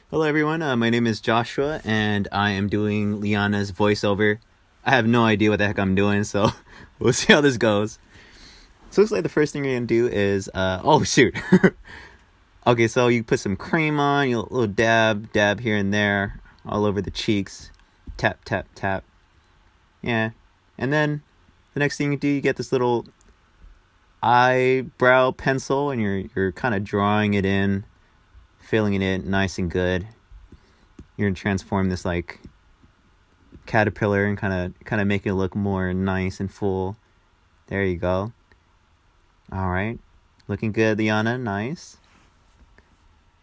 Hello, everyone. My name is Joshua, and I am doing Liana's voiceover. I have no idea what the heck I'm doing, so we'll see how this goes. So, looks like the first thing you're gonna do is, oh shoot. Okay, so you put some cream on, you little dab here and there, all over the cheeks, tap, tap, tap. Yeah, and then the next thing you do, you get this little eyebrow pencil, and you're kind of drawing it in, filling it in nice and good. You're gonna transform this like caterpillar and kind of make it look more nice and full. There you go. All right, looking good, Liana. Nice.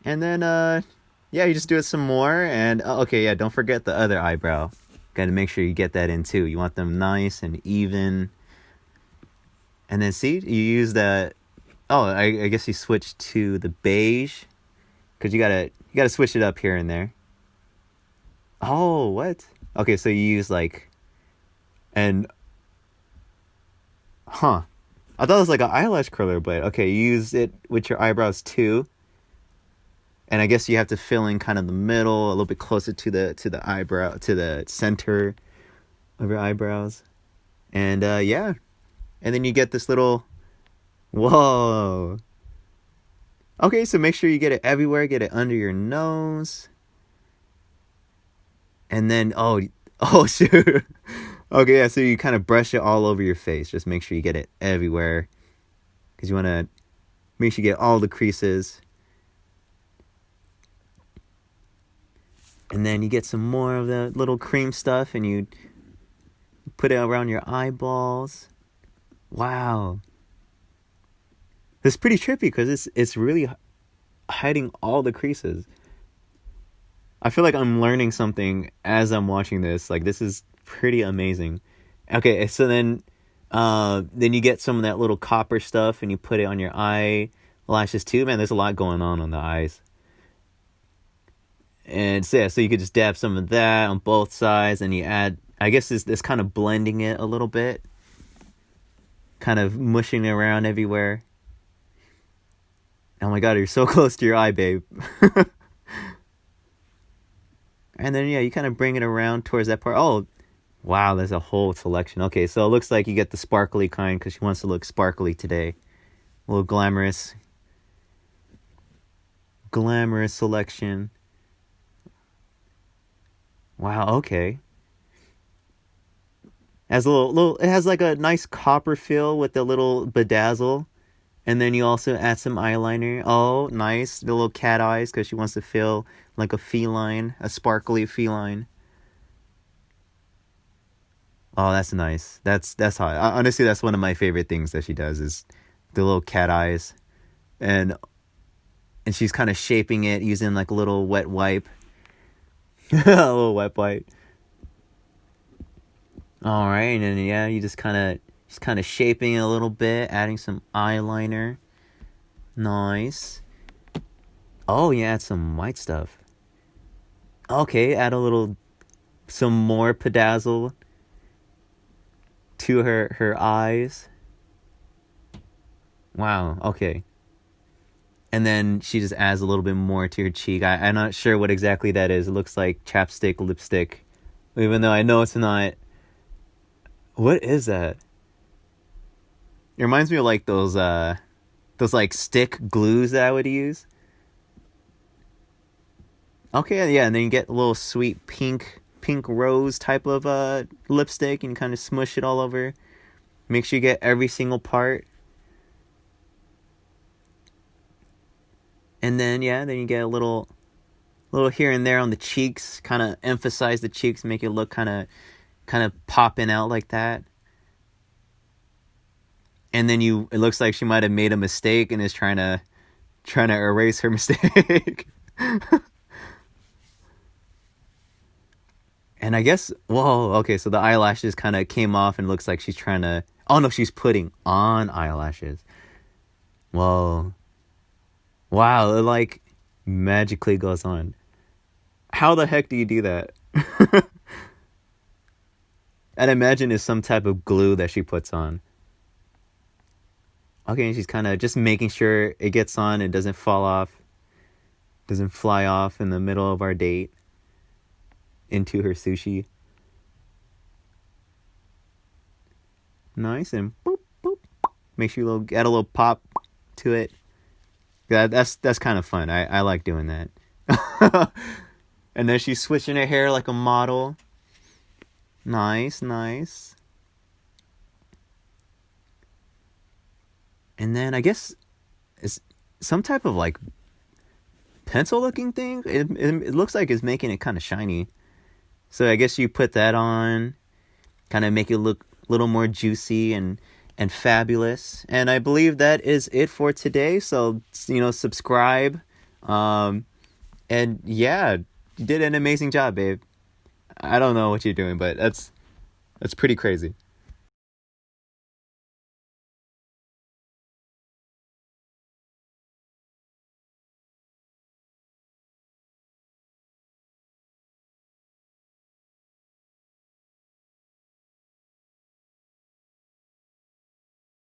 And then yeah, you just do it some more. And okay, yeah, don't forget the other eyebrow. Got to make sure you get that in too. You want them nice and even. And then see, you use that. Oh, I guess you switch to the beige, because you gotta switch it up here and there. Oh, what? Okay, so you use like and huh. I thought it was like an eyelash curler, but okay, you use it with your eyebrows too. And I guess you have to fill in kind of the middle, a little bit closer to the eyebrow, to the center of your eyebrows. And yeah. And then you get this little whoa. Okay, so make sure you get it everywhere, get it under your nose. And then oh shoot. Okay, yeah, so you kind of brush it all over your face. Just make sure you get it everywhere, because you want to make sure you get all the creases. And then you get some more of the little cream stuff and you put it around your eyeballs. Wow. This is pretty trippy because it's really hiding all the creases. I feel like I'm learning something as I'm watching this. Like, this is pretty amazing. Okay, so then you get some of that little copper stuff and you put it on your eyelashes too. Man, there's a lot going on the eyes. And so yeah, so you could just dab some of that on both sides, and you add, I guess this kind of blending it a little bit, kind of mushing it around everywhere. Oh my god, you're so close to your eye, babe. And then yeah, you kind of bring it around towards that part. Oh, wow, there's a whole selection. Okay, so it looks like you get the sparkly kind because she wants to look sparkly today. A little glamorous selection. Wow, okay. Has a little, it has like a nice copper feel with the little bedazzle. And then you also add some eyeliner. Oh, nice. The little cat eyes, because she wants to feel like a feline, a sparkly feline. Oh, that's nice. That's hot. Honestly, that's one of my favorite things that she does is the little cat eyes. And she's kind of shaping it using like a little wet wipe. A little wet wipe. All right, and then yeah, you just kind of shaping it a little bit, adding some eyeliner. Nice. Oh, yeah, add some white stuff. Okay, add some more pedazzle to her eyes. Wow, okay. And then she just adds a little bit more to her cheek. I'm not sure what exactly that is. It looks like chapstick, lipstick, even though I know it's not. What is that? It reminds me of like those like stick glues that I would use. Okay, yeah, and then you get a little sweet pink rose type of lipstick, and you kind of smush it all over. Make sure you get every single part. And then yeah, then you get a little here and there on the cheeks, kind of emphasize the cheeks, make it look kind of popping out like that. And then it looks like she might have made a mistake and is trying to erase her mistake. And I guess, whoa, okay, so the eyelashes kind of came off and looks like she's trying to, oh no, she's putting on eyelashes. Whoa. Wow, it like magically goes on. How the heck do you do that? I'd imagine it's some type of glue that she puts on. Okay, and she's kind of just making sure it gets on, it doesn't fall off. doesn't fly off in the middle of our date into her sushi. Nice, and boop, boop. Make sure you add a little pop to it. That's kind of fun. I like doing that. And then she's switching her hair like a model. Nice, nice. And then I guess it's some type of like pencil looking thing. It looks like it's making it kind of shiny. So I guess you put that on, kind of make it look a little more juicy and fabulous. And I believe that is it for today. So, subscribe. And yeah, you did an amazing job, babe. I don't know what you're doing, but that's pretty crazy.